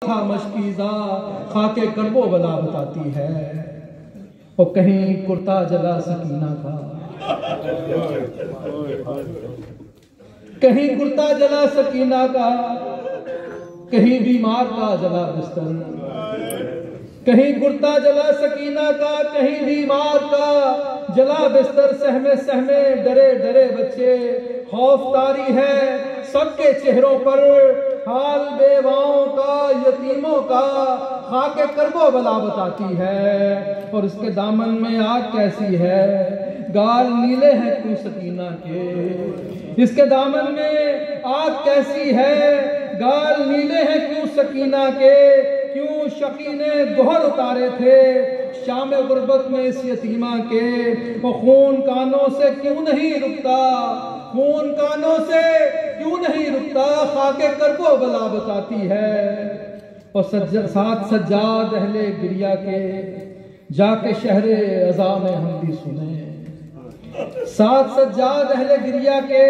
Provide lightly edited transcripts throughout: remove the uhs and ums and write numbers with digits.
था मशकीज़ा खाके करबो बला बताती है। और कहीं कुर्ता जला सकीना का, कहीं कुर्ता जला सकीना का, कहीं बीमार का जला बिस्तर, कहीं कुर्ता जला सकीना का, कहीं बीमार का जला बिस्तर। सहमे सहमे डरे डरे बच्चे, खौफ तारी है सबके चेहरों पर, हाल बेवाओं का यतीमों का खाके करबो बला बताती है। और इसके दामन में आग कैसी है, गाल नीले हैं क्यों सकीना के। इसके दामन में आग कैसी है, गाल नीले हैं क्यों सकीना के। क्यों शकी ने गोहर उतारे थे शाम गुर्बत में इस यतीमा के। वो खून कानों से क्यों नहीं रुकता, खून कानों से क्यों नहीं रुकता, खाके करबो बला बताती है। और साथ सज्जाद अहले गिरिया के जाके शहरे अज़ा में हम भी सुने। साथ सज्जाद अहले गिरिया के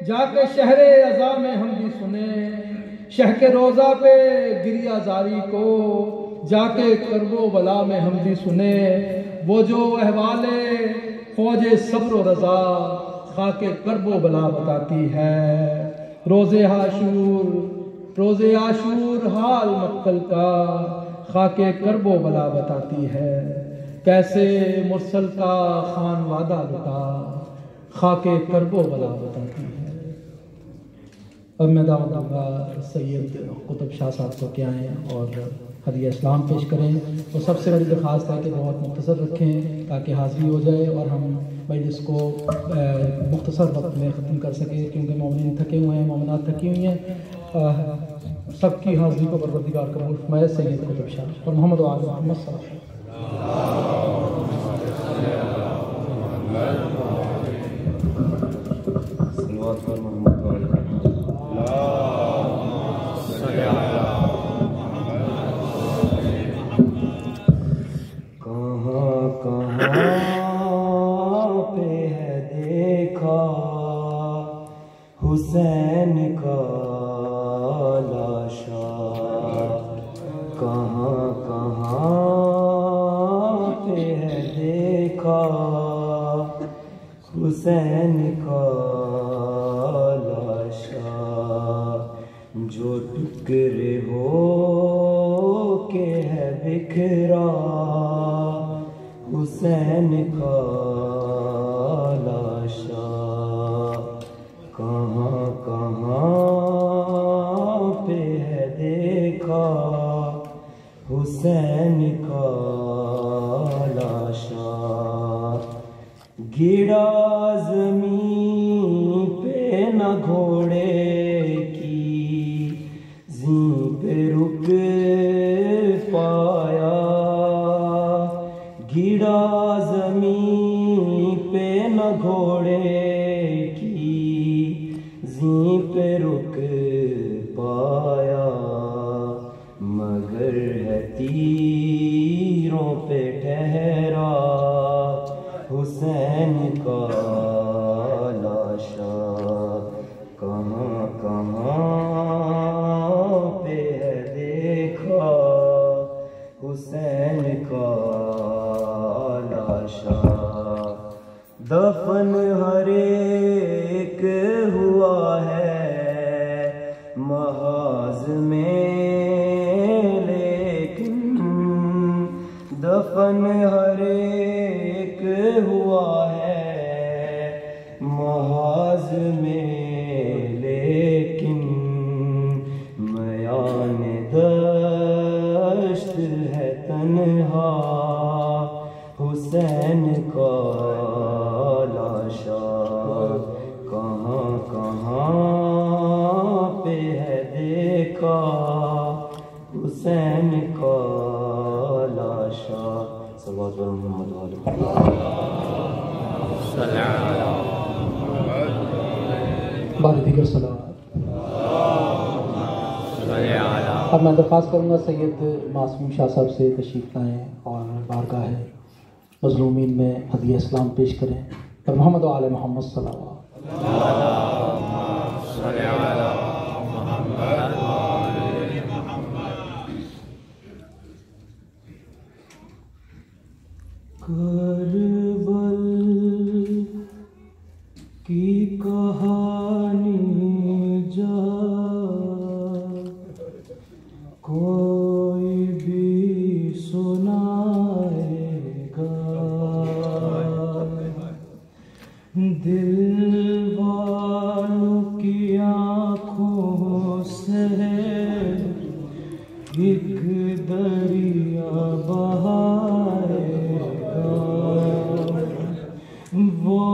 जाके शहरे अज़ा में हम भी सुने। शह के रोज़ा पे गिरिया जारी को जाके करबो बला में हम भी सुने। वो जो अहवाले फौजे सब्र रज़ा खाके करबो बला बताती है। रोज़े आशूर हाल मक्तल का खाके करबो बला बताती है। कैसे मुरसल का खान वादा लुटा खाके करबो बला बताती है। अब मैं दावत दूंगा सैयद कुतुब शाह साहब को क्या आएँ और हदिया इस्लाम पेश करें। तो सबसे बड़ी दरख्वास्त है कि बहुत मुख्तसर रखें ताकि हाज़िरी हो जाए और हम मजलिस को मुख्तसर वक्त में ख़त्म कर सकें, क्योंकि मोमिन थके हुए हैं, मोमिनात थकी हुई हैं। सबकी हाज़िरी को परवरदिगार कबूल फरमाए। सैयद कुतुब शाह और मोहम्मद आल मोहम्मद हुसैन का लाशा, कहाँ कहाँ पे है देखा हुसैन का लाशा। जो टुकड़े हो के है बिखरा हुसैन का लाशा। कहाँ कहाँ पे है देखा हुसैन का लाशा। गिरा ज़मीं पे न घोड़े की ज़ीं पे रुक पाया। गिरा ज़मीं पे न घोड़े ज़ीं पे रुक पाया। मगर है तीरों पे ठहरा हुसैन का लाशा। कहाँ कहाँ पे है देखा हुसैन का लाशा। दफन हर एक हुआ है महाज़ में, लेकिन दफन हर एक हुआ है महाज़ में, लेकिन मयान दश्त है तन्हा हुसैन का लाशा। कहाँ कहाँ पे है देखा हुसैन का लाशा। सल्लल्लाहु अलैहि वसल्लम। अब मैं दरख्वास्त करूँगा सैयद मासूम शाह साहब से तशरीफ़ लाएँ और बारगाह है मज़लूमीन में हदिया इस्लाम पेश करें और मोहम्मद आल मोहम्मद सल्लल्लाहु अलैहि वसल्लम। करबल की कहानी जा कोई भी सुनाएगा, दिल वालों की आँखों से एक दरिया बहाएगा, वो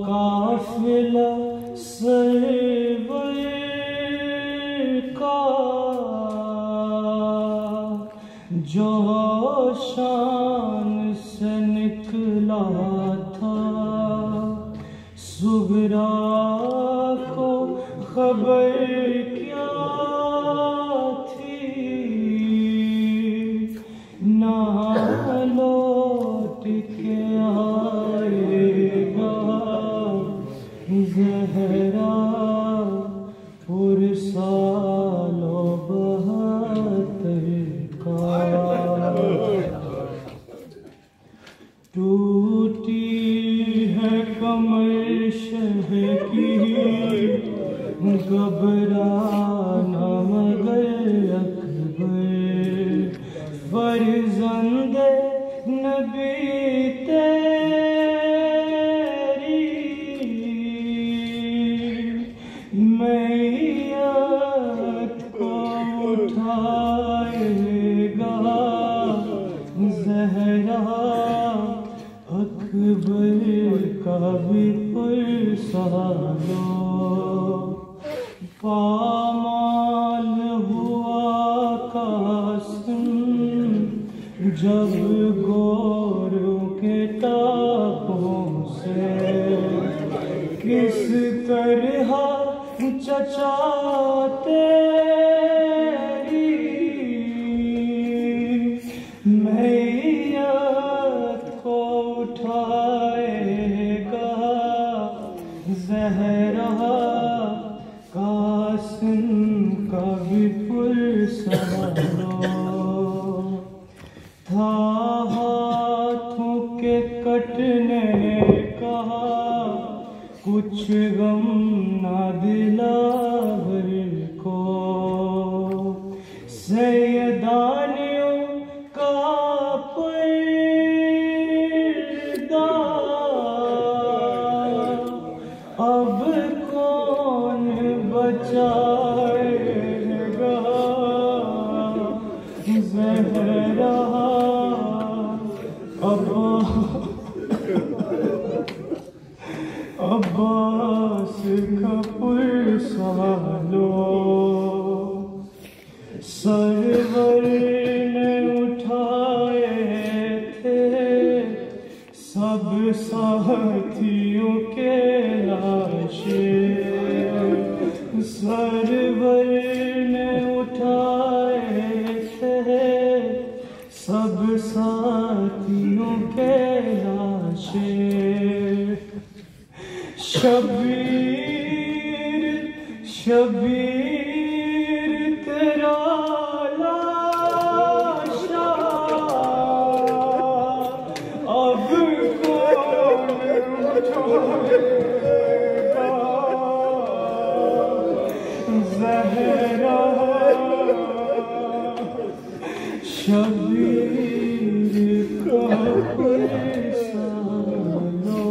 काफिला सरवर का जो शान से निकला था, सुगरा को खबर क्या थी, ना लौट के आएगा ज़हरा पुरसालो बहत्तर का। टूटी है कमर शह की घबराना मगर अकबर, फर्जंदे नबी तेरी मैयत को उठाएगा ज़हरा अकबर का भी पुरसालो। पामाल हुआ कासिम जब गोरों के टापों से, किस तरह चचा तेरी मैयत को उठाएगा ज़हरा कासिम का भी पुरसालो। था हाथों के कटने का कुछ गम ना दिलावर को, सैयदानियों का पर्दा अब कौन बचाएगा ज़हरा अब्बास का पुरसालो। सरवर ने उठाए थे सब साथियों के लाशें, सरवर ने उठाए थे सब साथियों के लाशें। शबीर शबीर तेरा लाशा अब कौन उठाएगा ज़हरा शबीर का पुरसालो।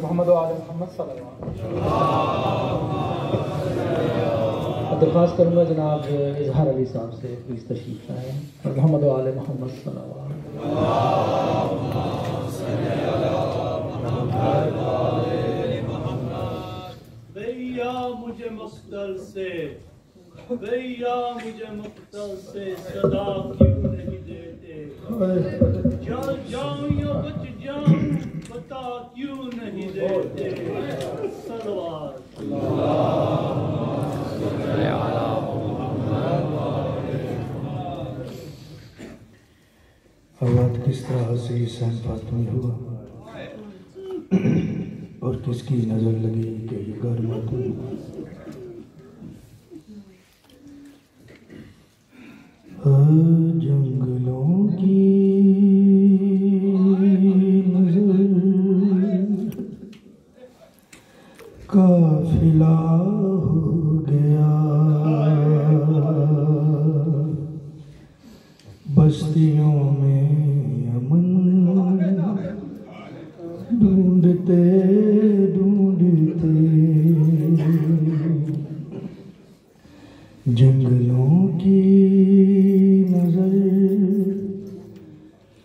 मोहम्मद आल मोहम्मद सल्लल्लाहु अलैहि वसल्लम। दरख्वास्त करूँगा जनाब इजहार अली साहब से प्लीज़ तशरीफ लाएँ और मोहम्मद आल मोहम्मद सल्लल्लाहु अलैहि वसल्लम। भैया मुझे मख्तल से सदा क्यों नहीं देते, जल जाऊं या बच जाऊं पता क्यों नहीं देते। सलवात किस तरह से ईसा फातमी हुआ। और किसकी नजर लगी कि ये घर मातूम। जंगलों की नजर काफिला हो गया, बस्तियों में अमन ढूंढते ढूंढते, जंगलों की नजर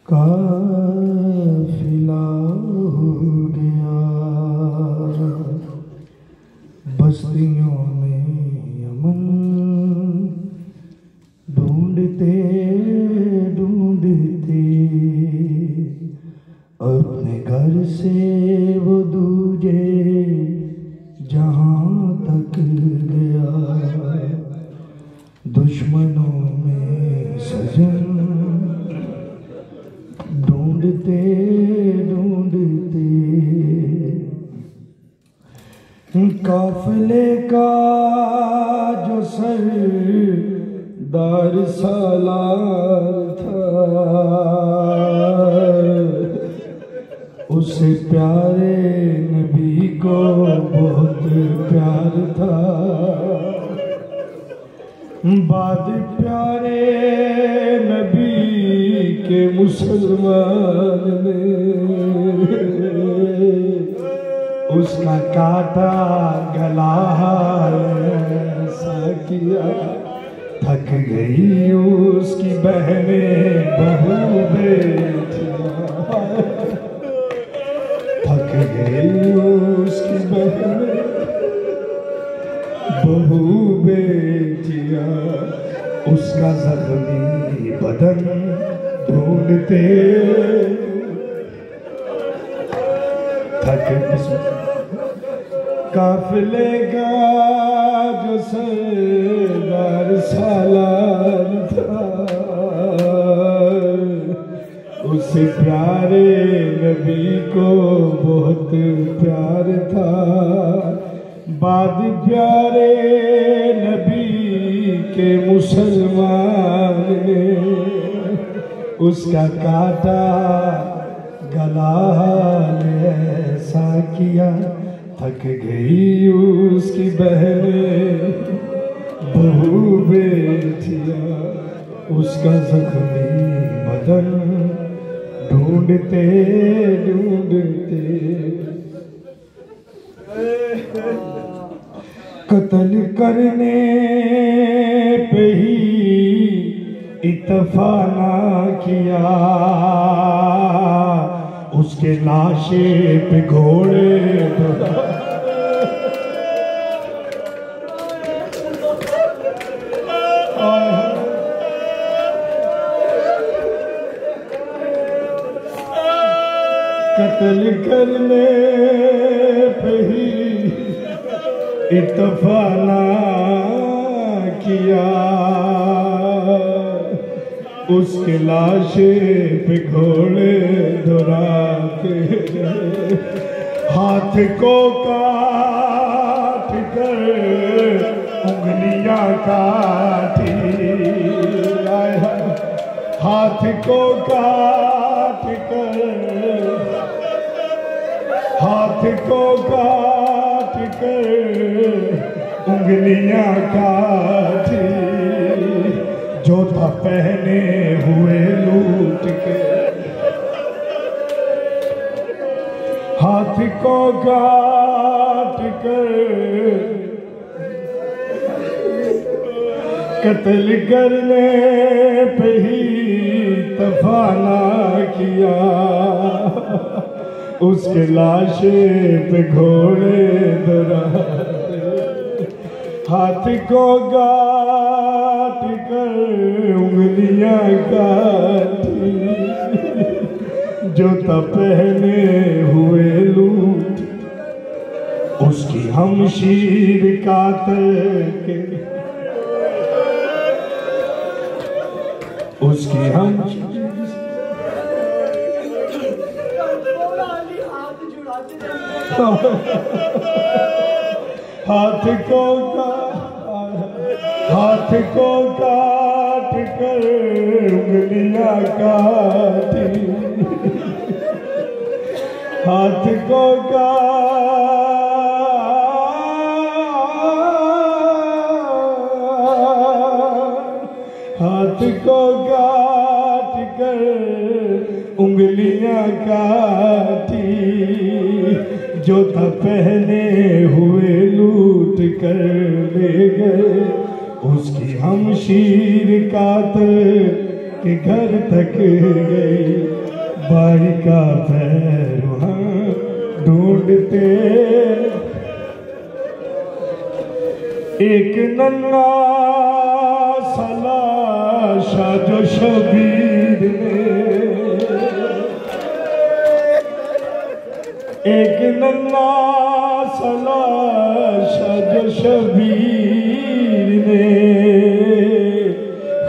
काफिला हो गया, बस्तियों में अमन ढूंढते ढूंढते, अपने घर से वो दूजे जहां तक गया, दुश्मनों में सजन ढूंढते ढूंढते, काफिले का जो सरदार सालार था, उससे प्यारे नबी को बहुत प्यार था। बाद प्यारे नबी के मुसलमान ने उसका काटा गला ऐसा किया, थक गई उसकी बहनें बहू बेटियां, थक गई उसकी बहनें बहू बेटियां, उसका जख्मी बदन ढूंढते थक। काफिले का जो सरदार सालार था, उससे प्यारे नबी को बहुत प्यार था। बाद प्यारे नबी के मुसलमान ने उसका काटा गला ऐसा किया, थक गई उसकी बहनें बहू बेटियां, उसका जख्मी बदन ढूंढते ढूंढते, कत्ल करने पे ही इत्तफा ना किया, उसके लाशे पे घोड़े कत्ल करने पे ही इत्तफा ना किया, उसके लाशे पे घोड़े दौड़ाते, हाथ को काट कर उंगलियां काटी, हाथ को काट कर, हाथ को काट कर उंगलियां काटी, जो था पहने हुए लूट के, हाथ को काट कर कत्ल करने पे ही इत्तफा ना किया, उसके लाशे पे घोड़े दौड़ाते, हाथ को काट कर उंगलियां काटी, जो था पहने हुए लूट, उसकी हमशीर कातर के, उसकी हम हाथ को काट कर उंगलियां काटी, हाथ को काट कर उंगलियां काटी, जो था पहने हुए लूट कर ले गए, उसकी हमशीर कातर के घर तक गई, बाई का पैर वहाँ ढूंढते, एक नन्हा सलाशा जो शबीर ने, एक नन्हा सलाशा जो शबीर ने,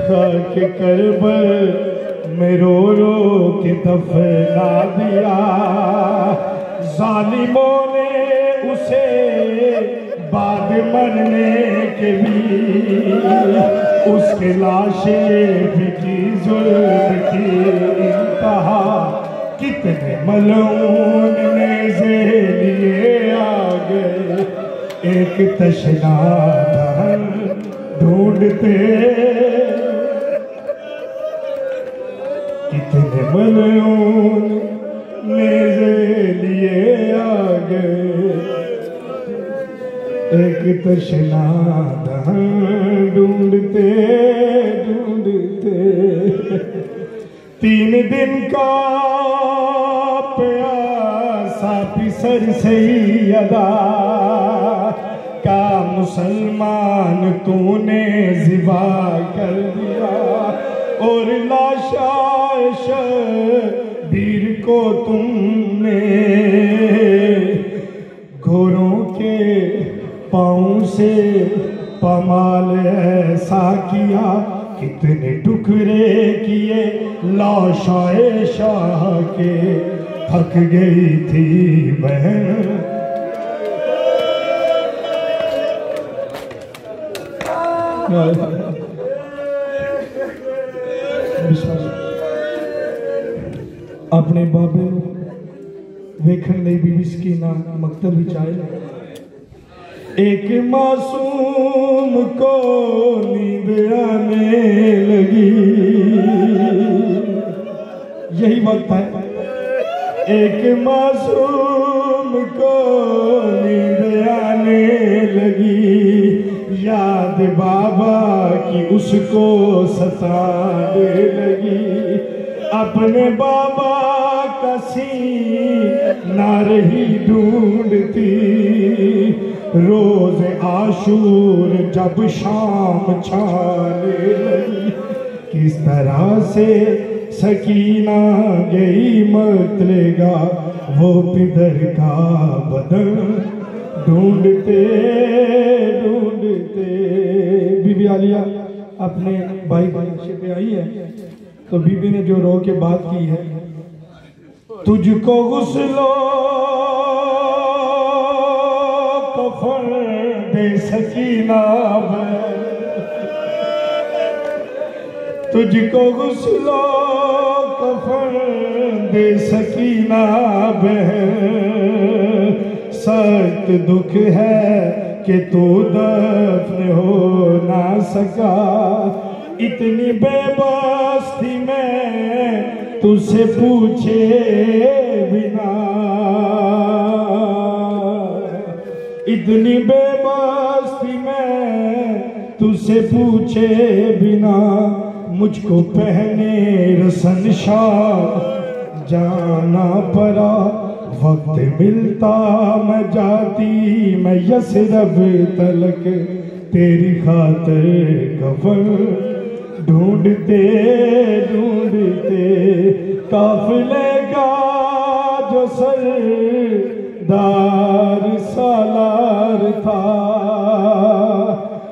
खाक करबल में रो रो के दफना दिया, जालिमों ने उसे बाद मरने के भी उसके लाशे भी की, जुल्म की इंतहा, कितने मलून नेज़े लिए आ गए, एक तशना धन ढूंढते, कितने मलून नेज़े लिए आ गए, एक तशना धन ढूंढते ढूंढते, 3 दिन का प्यासा पिसर सैयदा का मुसलमान तूने ज़िबा कर दिया, और लाशाए शबीर को तुमने घोड़ों के पाँव से पमाल ऐसा किया, कितने टुकड़े किए लाशाए शाह के, थक गई थी बहन, अपने बाबे वेखण लई बीबी सकीना मकतब विच आए, एक मासूम को नींद आने लगी, यही वक्त है, एक मासूम को नींद आने लगी, याद बाबा की उसको सताने लगी, अपने बाबा का सीना रही ढूंढती, रोज आशूर जब शाम छाने लगी, किस तरह से सकीना गई मतलेगा, वो पिदर का बदन ढूंढते ढूंढते। बीबी आलिया अपने भाई के नशे पे आई है, तो बीबी ने जो रो के बात की है, तुझको गुस्लो कफन दे सकीना बहन, तुझको गुस्लो कफन दे सकीना बहन, सख्त दुख है कि तू दफन हो ना सका, इतनी बेबस थी मैं तुझसे पूछे बिना, इतनी बेबस थी मैं तुझसे पूछे बिना, मुझको पहने रसन शाह जाना पड़ा, वक्त मिलता मैं जाती मैं यसरब तलक, तेरी खातिर कफन ढूंढते ढूंढते, काफिले का जो सरदार सालार था,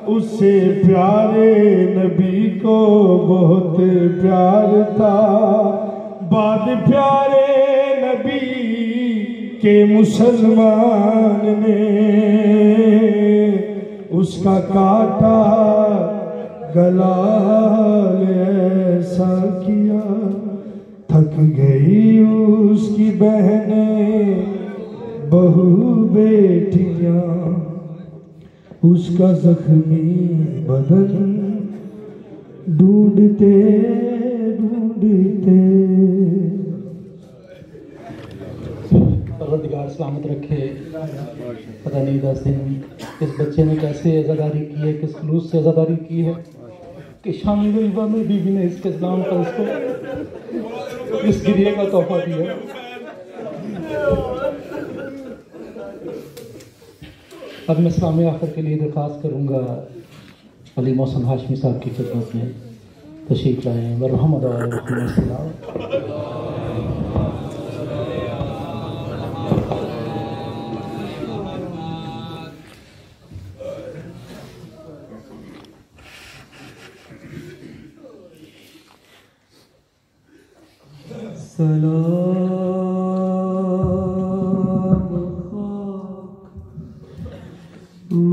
उससे प्यारे नबी को बहुत प्यार था, बाद प्यारे नबी के मुसलमान ने उसका काटा गला ऐसा किया, थक गई उसकी बहनें बहू बेटियां, उसका जख्मी बदन ढूंढते ढूंढते। परवरदिगार सलामत रखे। पता नहीं 10 दिन इस बच्चे ने कैसे अज़ादारी की है, किस खलूस से अज़ादारी की है कि शाम गरीबा में बीवी ने इसके इस्लाम पर उसको इस गिरिए का तोहफा दिया। अब मैं इस्लामी आखिर के लिए दरख्वास्त करूँगा अली मोहसिन हाशमी साहब की खिदमत में तशरीफ़ लाएँ। वरहमद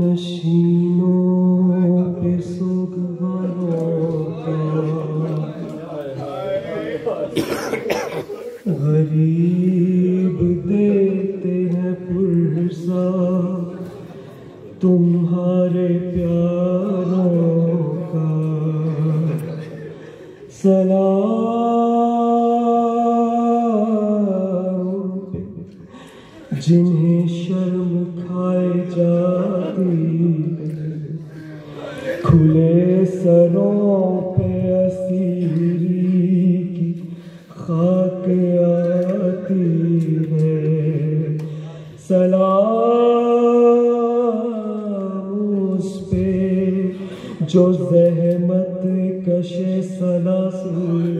नशीनों पे सुगवारों गरीब देते हैं पुरसा तुम्हारे प्यारों का सलाम, जिन्हें शर्म खाए जाती खुले सरों पे असीरी की खाक आती है। सलाम उस पे जो ज़हमत कशे सलासिल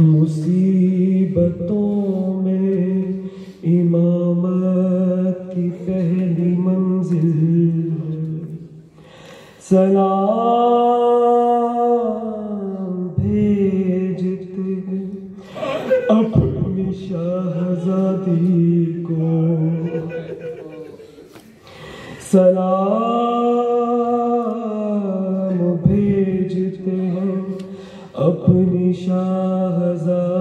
मुसीबतों में इमामत की पहली मंजिल। सलाम भेजते हैं अपनी शाहज़ादी को, सलाम भेजते हैं अपनी शाहज़ादी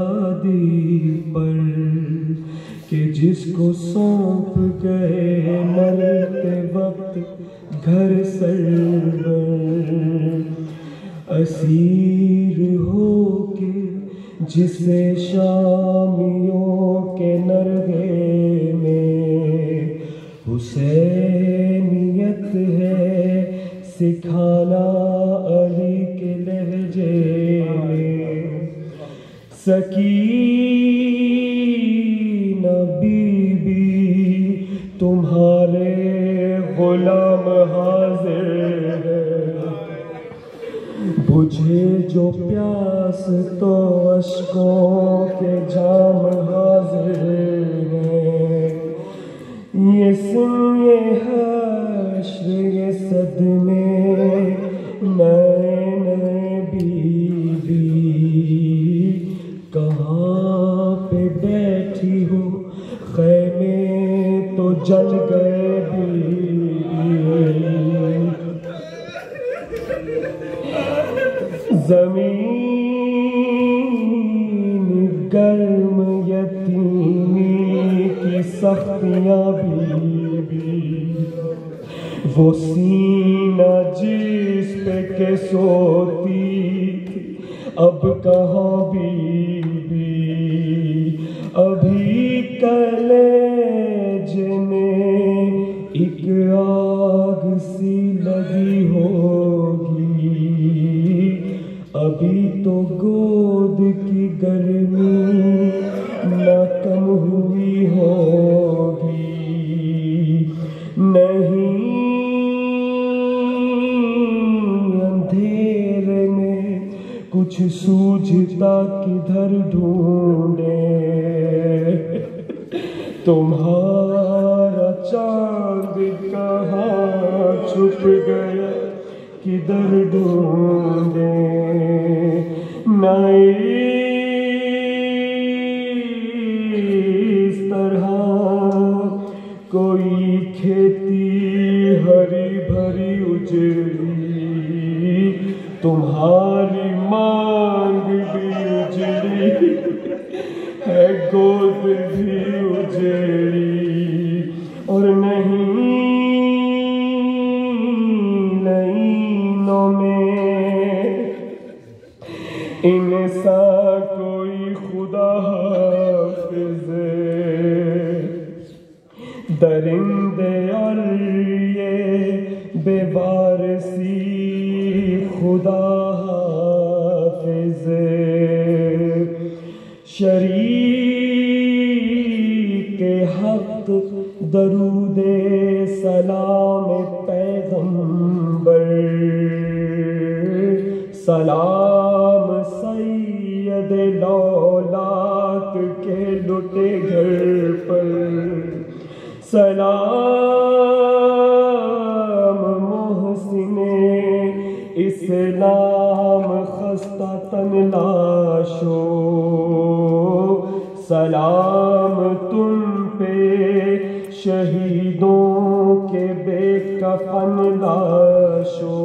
पर कि जिसको सौंप गए मरते वक्त घर सरवर, असीर हो के जिसे शामियों के नरगे में हुसैनियत है सिखाना अली के लहजे में। सकीना बीबी तुम्हारे गुलाम हाजिर है, बुझे जो प्यास तो अश्कों के जाम हाजिर है। ये सुन ये हश्र ये सदमे नए नए बीबी, कहाँ पे बैठी हो खैमे तो जल गए बीबी। ज़मीन गर्म यतीमी की सख्तियाँ बीबी, वो सीना जिस पे के सोती थी अब कहाँ बीबी। अभी कलेज में एक आग सी लगी होगी, अभी तो गोद की गर्मी न कम हुई होगी। नहीं अंधेरे में कुछ सूझता किधर ढूंढे, तुम्हारा चांद कहाँ छुप गया किधर ढूंढे। न इस तरह तुम्हारी मांग भी उजड़ी है, गोद भी उजड़ी, और नहीं लाइनों में इनसा कोई खुदा हाफिज़, दरिंदे और ये बेवारसी खुदा हाफिज़, शरीके हक दरूदे सलाम पैगंबर, सलाम सैयद लौलाक के लुटे घर पर, सलाम मोहसिने इस्लाम खस्ता तन लाशो, सलाम तुम पे शहीदों के बेकफन लाशो,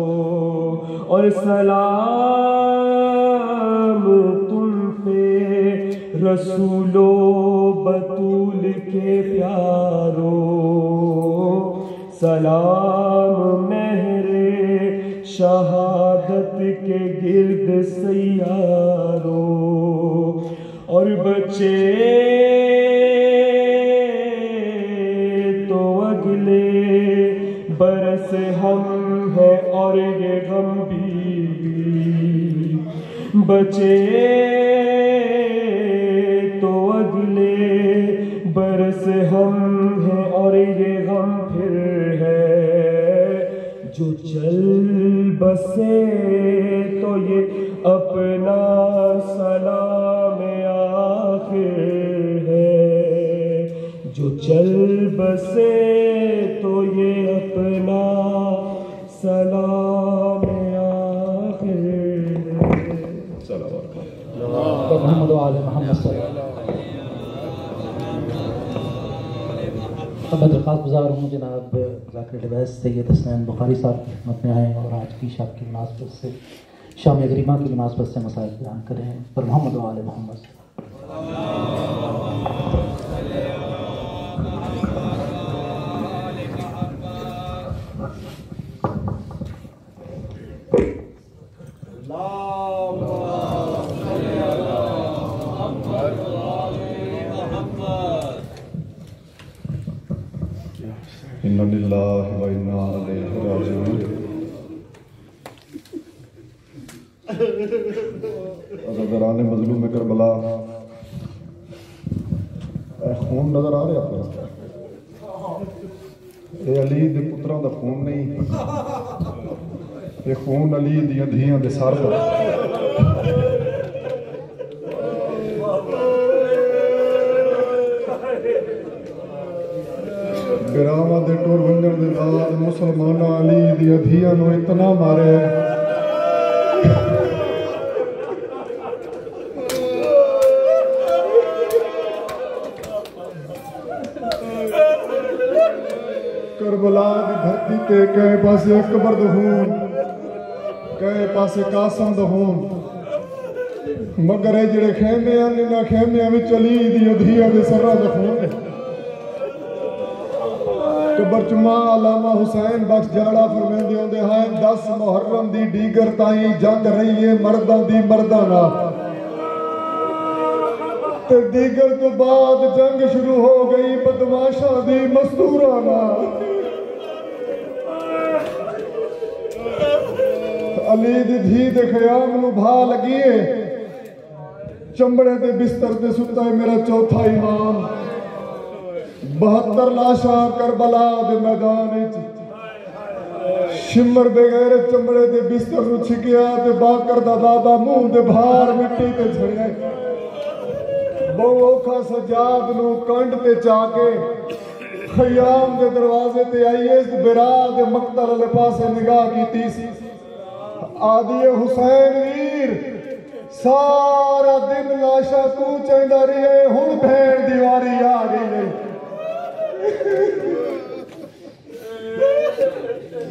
और सलाम तुम पे रसूलो बतूल के प्यारो, सलाम मेहरे शहादत के गिर्द सैयारो, और बच्चे तो अगले बरस हम हैं और ये गम भी, बचे तो अगले बरस हम हैं और ये गम फिर है, जो चल बसे तो ये अपना सलाम आखिर है, जो चल बसे तो ये अपना सलाम आखिर है। मोहम्मद आल मोहम्मद अब दरख्वास्त गुजार हूँ जनाब ज़ाकिर लिबास सैयद हसनैन बुखारी साहब की खिदमत में आए और आज की शब की मुनासबत से शाम गरीमा की मुनासबत से मसाइल बयान करें पर मोहम्मद आल मोहम्मद। इन्ना लिल्लाहि व इन्ना इलैहि राजिऊन। अज़दराने मज़लूम करबला, खून नजर आ रहा है? ये अली दे पुत्रां दा खून नहीं, ये खून अली दियां धियां दे सर दा। गिरावा दे टोर वंजन दे बाद मुसलमान अली दी धियां नूं इतना मारे करबला दी धरती ते कई पासे अकबर दा खून, कई पासे कासम दा खून, मगर ये जेड़े खेमे हैं इन्हां खेमियां विच अली दी धियां दे सरां दा खून। बरचुमा अलामा हुसैन बख्श जाड़ा फरमांदे होंदे हैं 10 मुहर्रम दी डीगर ताई जंग रही है मर्दां दी मर्दां नाल, ते दीगर तो बाद जंग शुरू हो गई बदमाशां दी मस्तूरां नाल। अली दी धी दे ख्याम नूं भा लगी है, चमड़े दे बिस्तर ते सुता है मेरा चौथा इमाम। 72 लाशा करबला दे मैदान शिमर बगैर चमड़े दे बिस्तर नूं छिकिया ते बाकर दा दादा मुंह दे भार मिट्टी ते छड़िया। बहु औखा सजाद नूं कंड ते चाके खयाम दे दरवाजे ते आईए बिरा दे मकतल वाले पासे निगाह कीती सी। आदि हुसैन वीर सारा दिन लाशा तू चंदा रही, हुण भेड़ दीवारी आ गई।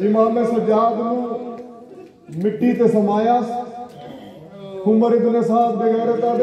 इमाम सजाद नूं मिट्टी ते समाया उमर इतने साथ बगैरता